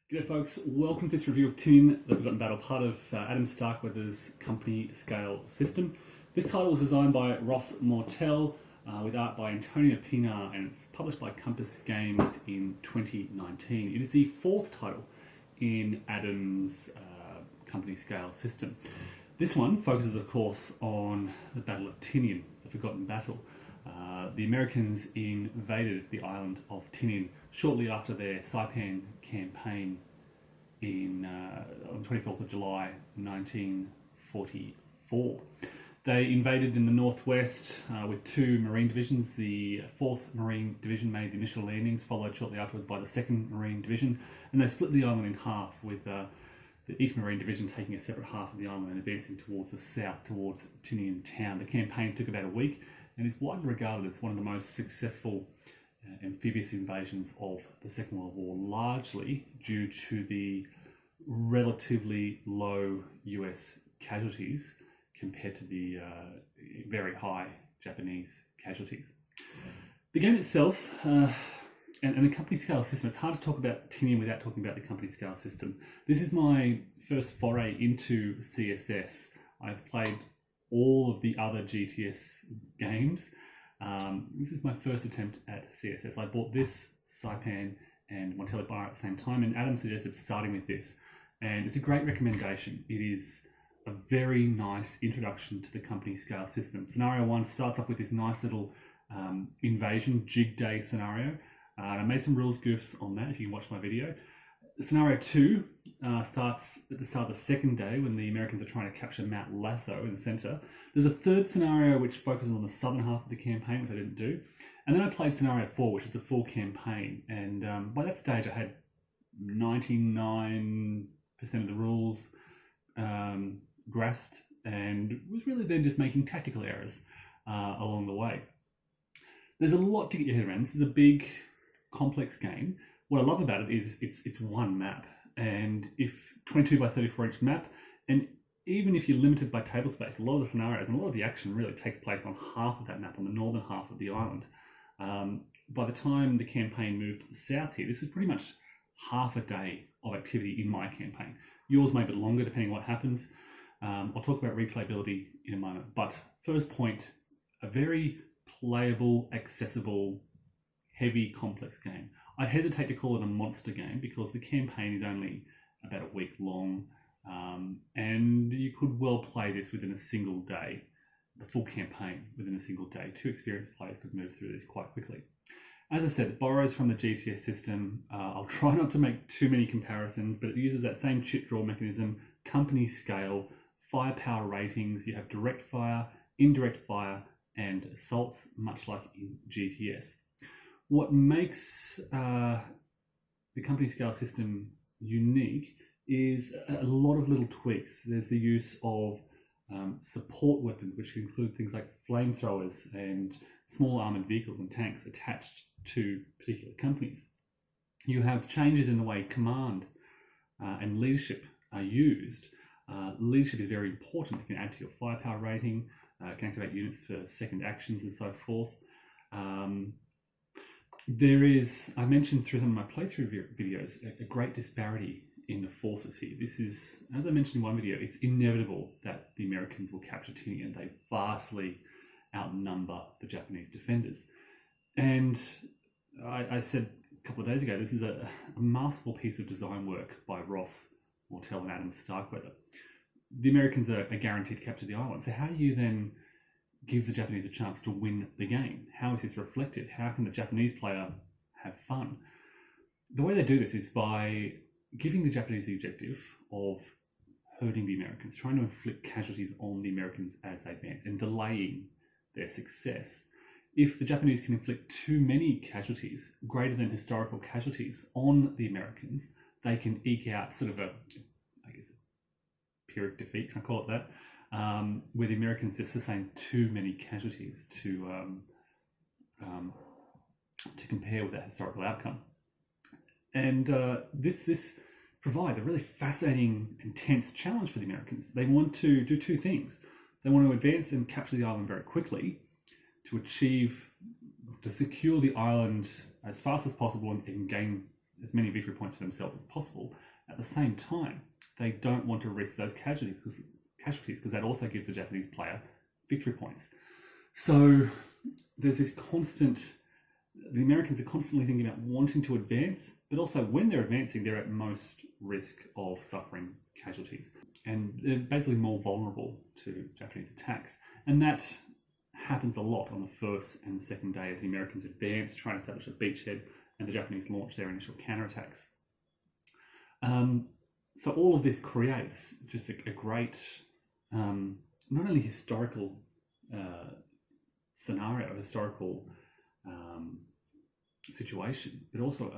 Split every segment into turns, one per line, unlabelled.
G'day folks, welcome to this review of Tinian, the Forgotten Battle, part of Adam Starkweather's company scale system. This title was designed by Ross Mortell with art by Antonio Pinar, and it's published by Compass Games in 2019. It is the fourth title in Adam's company scale system. This one focuses of course on the Battle of Tinian, the Forgotten Battle. The Americans invaded the island of Tinian shortly after their Saipan campaign on the 24th of July 1944. They invaded in the northwest with two Marine divisions. The 4th Marine Division made the initial landings, followed shortly afterwards by the 2nd Marine Division, and they split the island in half, with each Marine Division taking a separate half of the island and advancing towards the south, towards Tinian town. The campaign took about a week and is widely regarded as one of the most successful amphibious invasions of the Second World War, largely due to the relatively low US casualties compared to the very high Japanese casualties. The game itself and the company scale system, it's hard to talk about Tinian without talking about the company scale system. This is my first foray into CSS. I've played all of the other GTS games. This is my first attempt at CSS. I bought this, Saipan, and Mortell at the same time, and Adam suggested starting with this. And it's a great recommendation. It is a very nice introduction to the company scale system. Scenario 1 starts off with this nice little invasion jig day scenario. And I made some rules goofs on that if you can watch my video. Scenario 2 starts at the start of the second day when the Americans are trying to capture Mount Lasso in the center. There's a third scenario which focuses on the southern half of the campaign, which I didn't do. And then I played scenario 4, which is a full campaign. And by that stage, I had 99% of the rules grasped, and was really then just making tactical errors along the way. There's a lot to get your head around. This is a big, complex game. What I love about it is it's one map, and if 22 by 34 inch map, and even if you're limited by table space, a lot of the scenarios and a lot of the action really takes place on half of that map, on the northern half of the island. By the time the campaign moved to the south here, this is pretty much half a day of activity in my campaign. Yours may be longer depending on what happens. I'll talk about replayability in a moment, but first point, a very playable, accessible, heavy, complex game. I hesitate to call it a monster game because the campaign is only about a week long, and you could well play this within a single day, the full campaign within a single day. Two experienced players could move through this quite quickly. As I said, it borrows from the GTS system. I'll try not to make too many comparisons, but it uses that same chit draw mechanism, company scale, firepower ratings. You have direct fire, indirect fire, and assaults, much like in GTS. What makes the company scale system unique is a lot of little tweaks. There's the use of support weapons, which include things like flamethrowers and small armored vehicles and tanks attached to particular companies. You have changes in the way command and leadership are used. Leadership is very important. It can add to your firepower rating, can activate units for second actions and so forth. There is, I mentioned through some of my playthrough videos, a great disparity in the forces here. This is, as I mentioned in one video, it's inevitable that the Americans will capture Tinian. They vastly outnumber the Japanese defenders. And I said a couple of days ago, this is a masterful piece of design work by Ross Mortell and Adam Starkweather. The Americans are guaranteed to capture the island. So how do you then give the Japanese a chance to win the game? How is this reflected? How can the Japanese player have fun? The way they do this is by giving the Japanese the objective of hurting the Americans, trying to inflict casualties on the Americans as they advance and delaying their success. If the Japanese can inflict too many casualties, greater than historical casualties, on the Americans, they can eke out sort of a, I guess, Pyrrhic defeat, can I call it that? Where the Americans just sustain too many casualties to compare with that historical outcome. And this provides a really fascinating, intense challenge for the Americans. They want to do two things. They want to advance and capture the island very quickly to secure the island as fast as possible and gain as many victory points for themselves as possible. At the same time, they don't want to risk those casualties because that also gives the Japanese player victory points. So there's this constant, the Americans are constantly thinking about wanting to advance, but also when they're advancing, they're at most risk of suffering casualties. And they're basically more vulnerable to Japanese attacks. And that happens a lot on the first and the second day as the Americans advance, trying to establish a beachhead, and the Japanese launch their initial counterattacks. So all of this creates just a great, not only historical scenario, historical situation, but also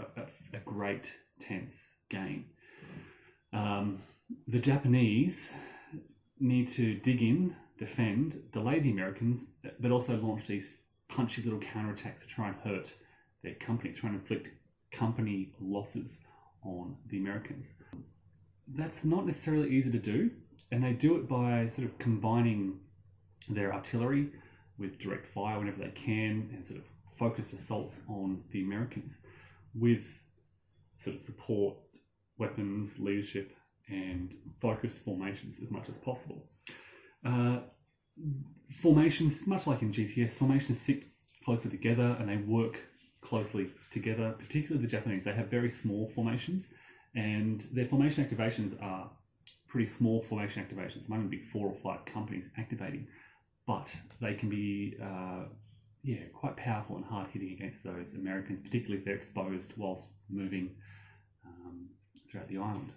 a great tense game. The Japanese need to dig in, defend, delay the Americans, but also launch these punchy little counterattacks to try and hurt their companies, trying to inflict company losses on the Americans. That's not necessarily easy to do, and they do it by sort of combining their artillery with direct fire whenever they can, and sort of focused assaults on the Americans with sort of support, weapons, leadership, and focused formations as much as possible. Formations, much like in GTS, formations sit closer together and they work closely together, particularly the Japanese. They have very small formations, and their formation activations are pretty small formation activations. Might only be 4 or 5 companies activating, but they can be quite powerful and hard hitting against those Americans, particularly if they're exposed whilst moving throughout the island.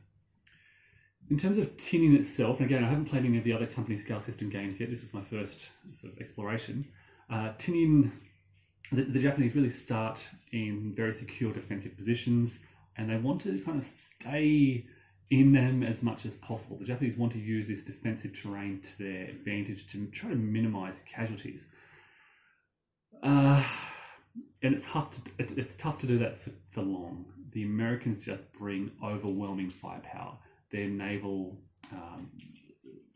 In terms of Tinian itself, and again, I haven't played any of the other company scale system games yet. This is my first sort of exploration. Tinian, the Japanese really start in very secure defensive positions, and they want to kind of stay in them as much as possible. The Japanese want to use this defensive terrain to their advantage to try to minimize casualties. And it's tough to do that for long. The Americans just bring overwhelming firepower. Their naval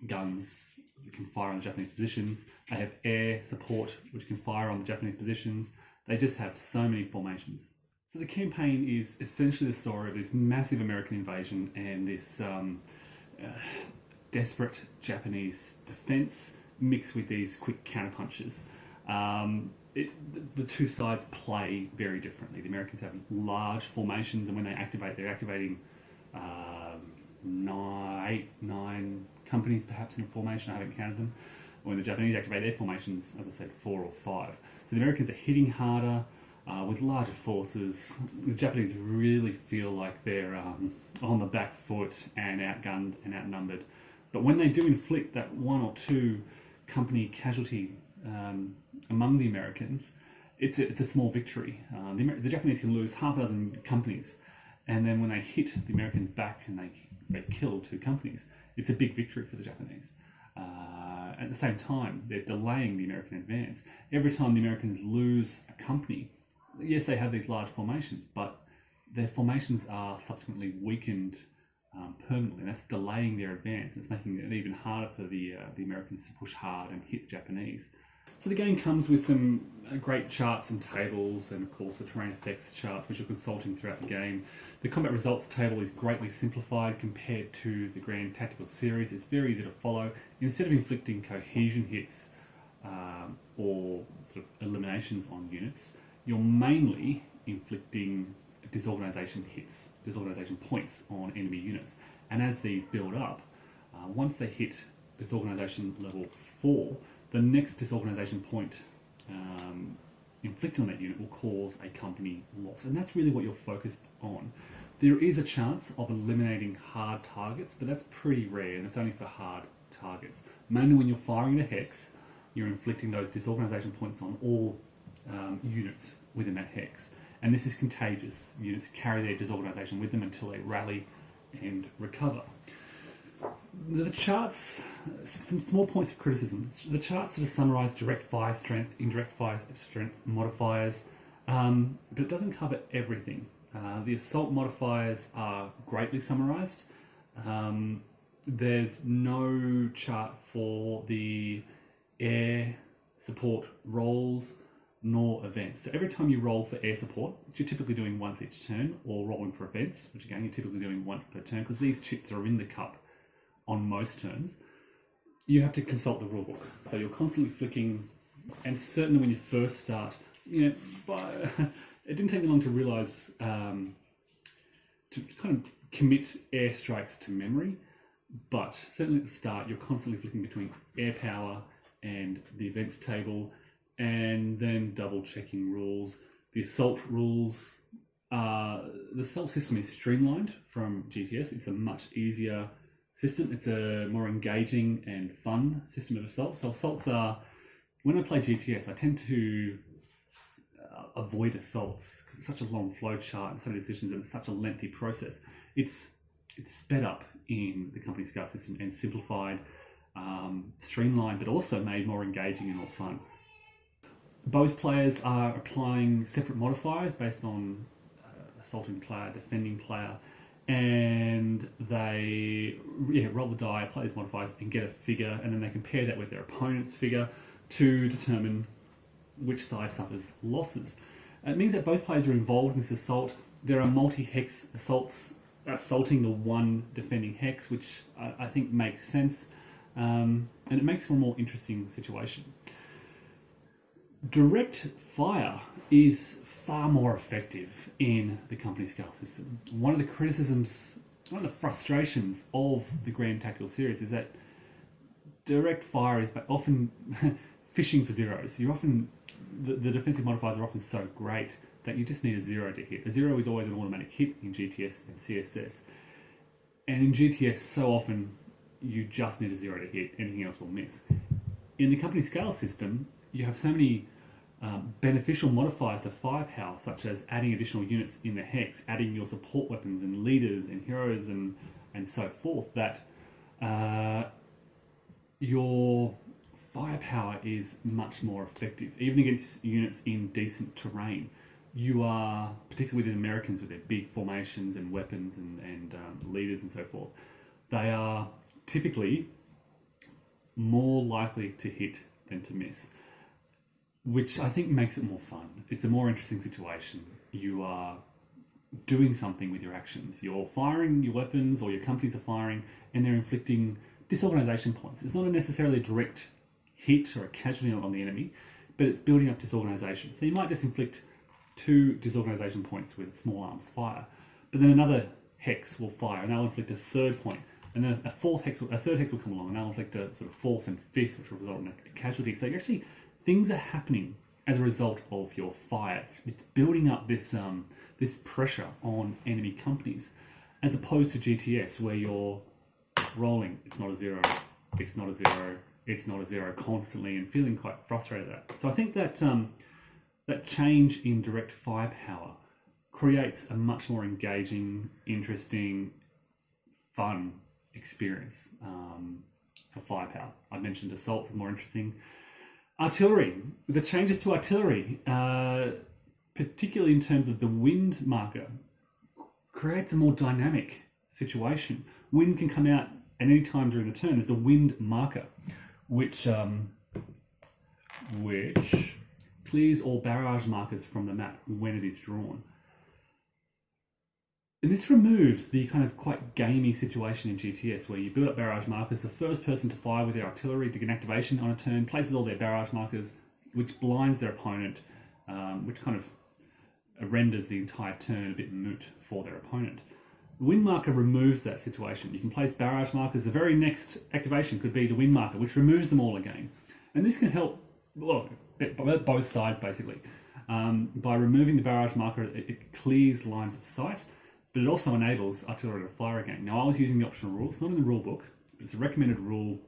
guns can fire on the Japanese positions. They have air support, which can fire on the Japanese positions. They just have so many formations. So the campaign is essentially the story of this massive American invasion and this desperate Japanese defense mixed with these quick counterpunches. The two sides play very differently. The Americans have large formations, and when they activate, they're activating 9 companies perhaps in a formation. I haven't counted them. When the Japanese activate their formations, as I said, 4 or 5. So the Americans are hitting harder with larger forces. The Japanese really feel like they're on the back foot and outgunned and outnumbered. But when they do inflict that 1 or 2 company casualty among the Americans, it's a small victory. The Japanese can lose half a dozen companies, and then when they hit the Americans back and they kill 2 companies, it's a big victory for the Japanese. At the same time, they're delaying the American advance. Every time the Americans lose a company, yes, they have these large formations, but their formations are subsequently weakened permanently. That's delaying their advance, and it's making it even harder for the Americans to push hard and hit the Japanese. So the game comes with some great charts and tables, and of course the terrain effects charts, which are consulting throughout the game. The combat results table is greatly simplified compared to the Grand Tactical series. It's very easy to follow. Instead of inflicting cohesion hits or sort of eliminations on units, you're mainly inflicting disorganization hits, disorganization points on enemy units. And as these build up, once they hit disorganization level 4, the next disorganization point inflicted on that unit will cause a company loss. And that's really what you're focused on. There is a chance of eliminating hard targets, but that's pretty rare, and it's only for hard targets. Mainly when you're firing the hex, you're inflicting those disorganization points on all units within that hex. And this is contagious. Units carry their disorganization with them until they rally and recover. The charts, some small points of criticism. The charts sort of summarise direct fire strength, indirect fire strength modifiers, but it doesn't cover everything. The assault modifiers are greatly summarised. There's no chart for the air support roles, nor events. So every time you roll for air support, which you're typically doing once each turn, or rolling for events, which again you're typically doing once per turn, because these chips are in the cup on most turns, you have to consult the rulebook. So you're constantly flicking, and certainly when you first start, it didn't take me long to realise to kind of commit airstrikes to memory, but certainly at the start you're constantly flicking between air power and the events table, and then double checking rules. The assault rules, the assault system is streamlined from GTS. It's a much easier system. It's a more engaging and fun system of assault. So assaults are, when I play GTS, I tend to avoid assaults because it's such a long flow chart and so many decisions, and it's such a lengthy process. It's sped up in the company scale system and simplified, streamlined, but also made more engaging and more fun. Both players are applying separate modifiers based on assaulting player, defending player, and they roll the die, apply these modifiers, and get a figure, and then they compare that with their opponent's figure to determine which side suffers losses. It means that both players are involved in this assault. There are multi-hex assaults assaulting the one defending hex, which I think makes sense, and it makes for a more interesting situation. Direct fire is far more effective in the company scale system. One of the criticisms, one of the frustrations of the Grand Tactical series is that direct fire is often fishing for zeros. You're often, the defensive modifiers are often so great that you just need a 0 to hit. A 0 is always an automatic hit in GTS and CSS. And in GTS, so often you just need a 0 to hit, anything else will miss. In the company scale system, you have so many beneficial modifiers to firepower, such as adding additional units in the hex, adding your support weapons and leaders and heroes and so forth, that your firepower is much more effective, even against units in decent terrain. You are, particularly with the Americans with their big formations and weapons and leaders and so forth, they are typically more likely to hit than to miss, which I think makes it more fun. It's a more interesting situation. You are doing something with your actions. You're firing your weapons, or your companies are firing, and they're inflicting disorganization points. It's not necessarily a direct hit or a casualty on the enemy, but it's building up disorganization. So you might just inflict 2 disorganization points with small arms fire, but then another hex will fire and they'll inflict a 3rd point, and then a 3rd hex will come along and they'll inflict a sort of 4th and 5th, which will result in a casualty. So you're actually, things are happening as a result of your fire. It's building up this this pressure on enemy companies, as opposed to GTS, where you're rolling, it's not a 0, it's not a 0, it's not a 0 constantly, and feeling quite frustrated at that. So I think that that change in direct firepower creates a much more engaging, interesting, fun experience for firepower. I mentioned assaults is more interesting. Artillery, the changes to artillery, particularly in terms of the wind marker, creates a more dynamic situation. Wind can come out at any time during the turn. There's a wind marker, which clears all barrage markers from the map when it is drawn. And this removes the kind of quite gamey situation in GTS where you build up barrage markers. The first person to fire with their artillery to get an activation on a turn places all their barrage markers, which blinds their opponent, which kind of renders the entire turn a bit moot for their opponent. The wind marker removes that situation. You can place barrage markers. The very next activation could be the wind marker, which removes them all again. And this can help, well, both sides basically. By removing the barrage marker, it clears lines of sight, but it also enables artillery to fire again. Now, I was using the optional rule. It's not in the rule book, but it's a recommended rule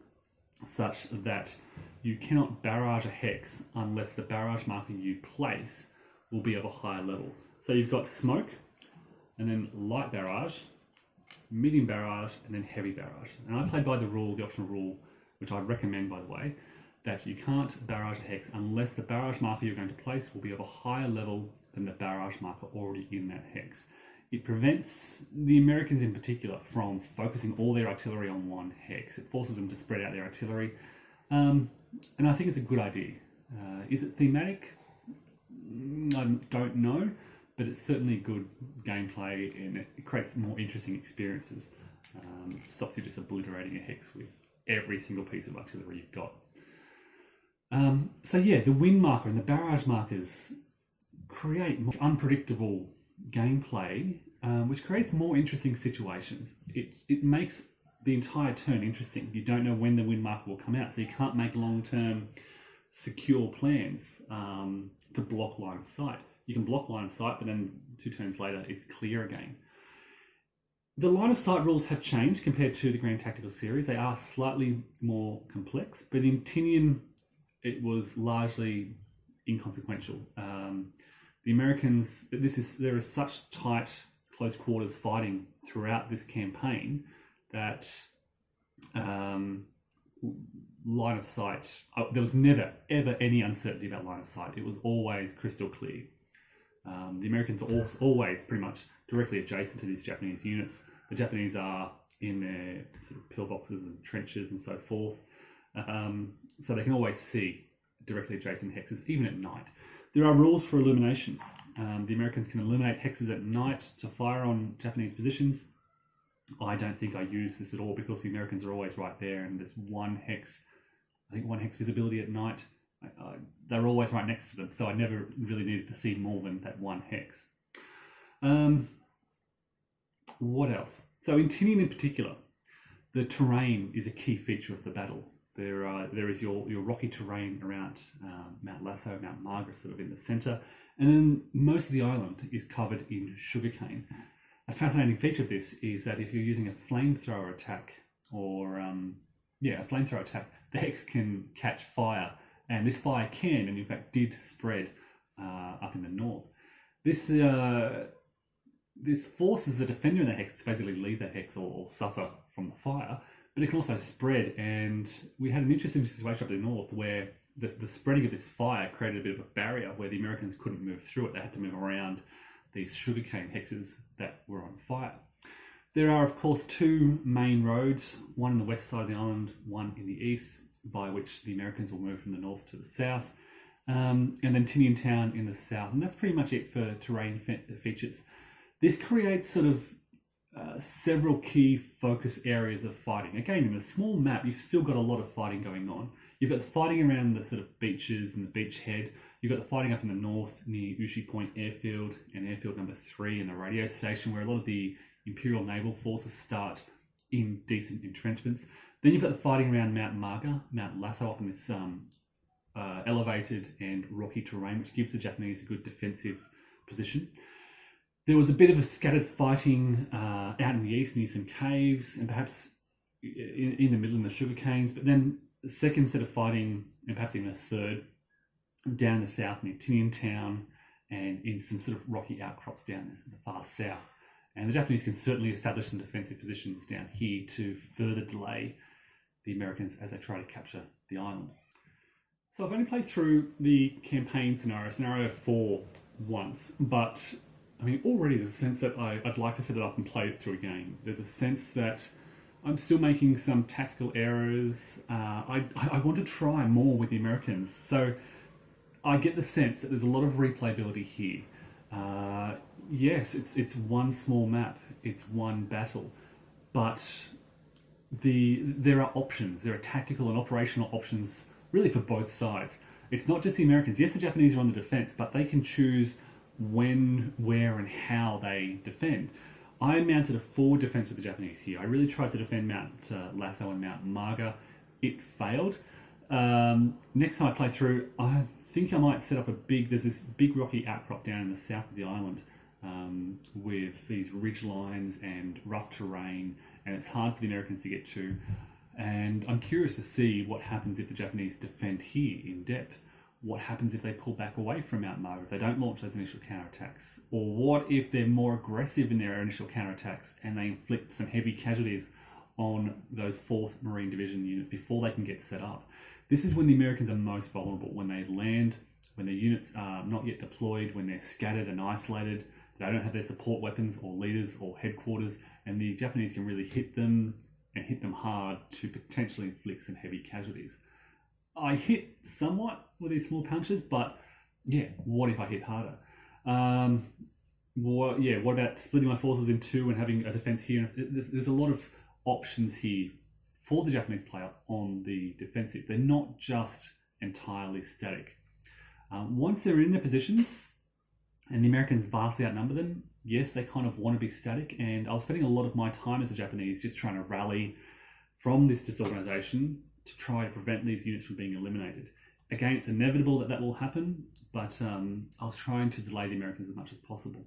such that you cannot barrage a hex unless the barrage marker you place will be of a higher level. So you've got smoke, and then light barrage, medium barrage, and then heavy barrage. And I played by the rule, the optional rule, which I recommend, by the way, that you can't barrage a hex unless the barrage marker you're going to place will be of a higher level than the barrage marker already in that hex. It prevents the Americans in particular from focusing all their artillery on one hex. It forces them to spread out their artillery, and I think it's a good idea. Is it thematic? I don't know, but it's certainly good gameplay and it creates more interesting experiences. Stops you just obliterating a hex with every single piece of artillery you've got. So yeah, the wind marker and the barrage markers create more unpredictable gameplay, which creates more interesting situations. It makes the entire turn interesting. You don't know when the wind marker will come out, so you can't make long-term secure plans to block line of sight. You can block line of sight, but then 2 turns later, it's clear again. The line of sight rules have changed compared to the Grand Tactical series. They are slightly more complex, but in Tinian, it was largely inconsequential. The Americans, there is such tight, close quarters fighting throughout this campaign that line of sight, there was never, ever any uncertainty about line of sight. It was always crystal clear. The Americans are always pretty much directly adjacent to these Japanese units. The Japanese are in their sort of pillboxes and trenches and so forth. So they can always see directly adjacent hexes, even at night. There are rules for illumination. The Americans can illuminate hexes at night to fire on Japanese positions. I don't think I use this at all because the Americans are always right there and there's one hex visibility at night. They're always right next to them, so I never really needed to see more than that one hex. What else? So in Tinian in particular, the terrain is a key feature of the battle. There is your rocky terrain around Mount Lasso, Mount Margaret, sort of in the centre, and then most of the island is covered in sugarcane. A fascinating feature of this is that if you're using a flamethrower attack, the hex can catch fire, and this fire can, and in fact did, spread up in the north. This forces the defender in the hex to basically leave that hex or suffer from the fire, but it can also spread, and we had an interesting situation up in the north where the spreading of this fire created a bit of a barrier where the Americans couldn't move through it. They had to move around these sugarcane hexes that were on fire. There are, of course, 2 main roads, one on the west side of the island, one in the east, via which the Americans will move from the north to the south, and then Tinian Town in the south. And that's pretty much it for terrain features. This creates sort of several key focus areas of fighting. Again, in a small map, you've still got a lot of fighting going on. You've got the fighting around the sort of beaches and the beachhead. You've got the fighting up in the north near Ushi Point Airfield and Airfield number 3 and the radio station, where a lot of the Imperial Naval Forces start in decent entrenchments. Then you've got the fighting around Mount Marga, Mount Lasso, up in this elevated and rocky terrain, which gives the Japanese a good defensive position. There was a bit of a scattered fighting out in the east near some caves and perhaps in the middle in the sugar canes, but then the second set of fighting, and perhaps even a third, down in the south near Tinian Town and in some sort of rocky outcrops down in the far south. And the Japanese can certainly establish some defensive positions down here to further delay the Americans as they try to capture the island. So I've only played through the campaign scenario 4 once, but I mean, already there's a sense that I'd like to set it up and play it through again. There's a sense that I'm still making some tactical errors. I want to try more with the Americans. So I get the sense that there's a lot of replayability here. Yes, it's one small map, it's one battle, but there are options. There are tactical and operational options really for both sides. It's not just the Americans. Yes, the Japanese are on the defense, but they can choose when, where, and how they defend. I mounted a forward defense with the Japanese here. I really tried to defend Mount Lasso and Mount Marga. It failed. Next time I play through, I think I might set up there's this big rocky outcrop down in the south of the island with these ridge lines and rough terrain, and it's hard for the Americans to get to. And I'm curious to see what happens if the Japanese defend here in depth. What happens if they pull back away from Mount Margaret, if they don't launch those initial counterattacks? Or what if they're more aggressive in their initial counterattacks and they inflict some heavy casualties on those 4th Marine Division units before they can get set up? This is when the Americans are most vulnerable, when they land, when their units are not yet deployed, when they're scattered and isolated, they don't have their support weapons or leaders or headquarters, and the Japanese can really hit them and hit them hard to potentially inflict some heavy casualties. I hit somewhat with these small punches, but Yeah, what if I hit harder? What about splitting my forces in two and having a defense here? There's a lot of options here for the Japanese player on the defensive. They're not just entirely static. Once they're in their positions and the Americans vastly outnumber them, yes, they kind of want to be static. And I was spending a lot of my time as a Japanese just trying to rally from this disorganization to try to prevent these units from being eliminated. Again, it's inevitable that will happen, but I was trying to delay the Americans as much as possible.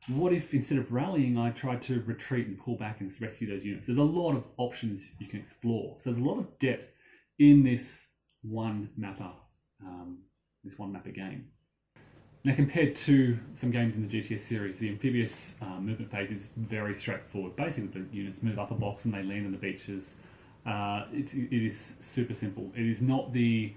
What if instead of rallying, I tried to retreat and pull back and rescue those units? There's a lot of options you can explore. So there's a lot of depth in this one mapper game. Now, compared to some games in the GTS series, the amphibious movement phase is very straightforward. Basically, the units move up a box and they land on the beaches. It is super simple. It is not the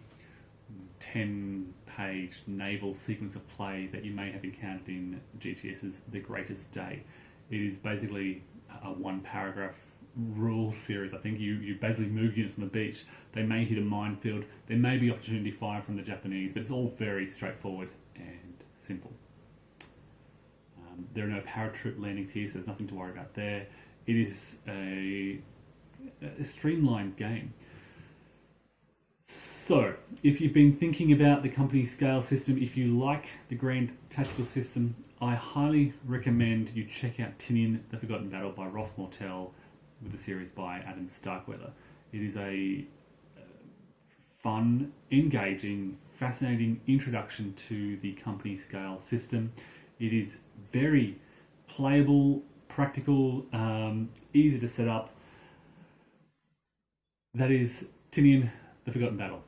10-page naval sequence of play that you may have encountered in GTS's The Greatest Day. It is basically a one-paragraph rule series. I think you basically move units on the beach. They may hit a minefield. There may be opportunity fire from the Japanese, but it's all very straightforward and simple. There are no paratroop landings here, so there's nothing to worry about there. It is a streamlined game. So, if you've been thinking about the company scale system, if you like the grand tactical system, I highly recommend you check out Tinian, The Forgotten Battle by Ross Mortell with the series by Adam Starkweather. It is a fun, engaging, fascinating introduction to the company scale system. It is very playable, practical, easy to set up. That is Tinian, The Forgotten Battle.